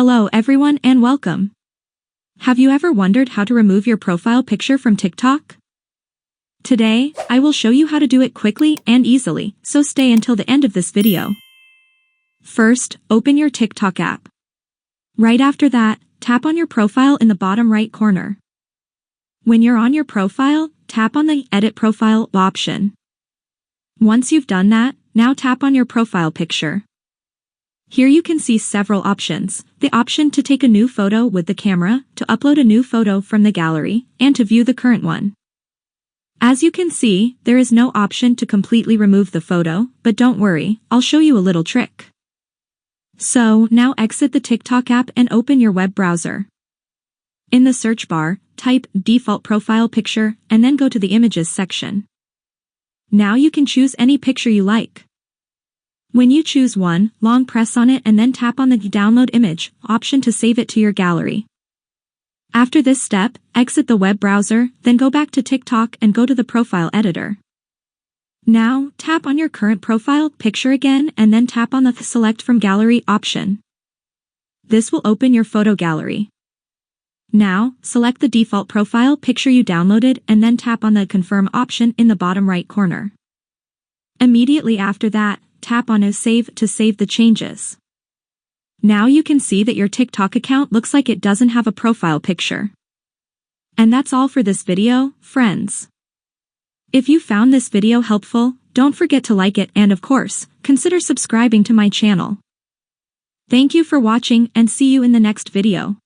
Hello everyone and welcome. Have you ever wondered how to remove your profile picture from TikTok? Today, I will show you how to do it quickly and easily, so stay until the end of this video. First, open your TikTok app. Right after that, tap on your profile in the bottom right corner. When you're on your profile, tap on the Edit Profile option. Once you've done that, now tap on your profile picture. Here you can see several options: the option to take a new photo with the camera, to upload a new photo from the gallery, and to view the current one. As you can see, there is no option to completely remove the photo, but don't worry, I'll show you a little trick. So, now exit the TikTok app and open your web browser. In the search bar, type default profile picture and then go to the images section. Now you can choose any picture you like. When you choose one, long press on it and then tap on the download image option to save it to your gallery. After this step, exit the web browser, then go back to TikTok and go to the profile editor. Now, tap on your current profile picture again and then tap on the Select from Gallery option. This will open your photo gallery. Now, select the default profile picture you downloaded and then tap on the Confirm option in the bottom right corner. Immediately after that, tap on Save to save the changes. Now you can see that your TikTok account looks like it doesn't have a profile picture. And that's all for this video, friends. If you found this video helpful, don't forget to like it and of course, consider subscribing to my channel. Thank you for watching and see you in the next video.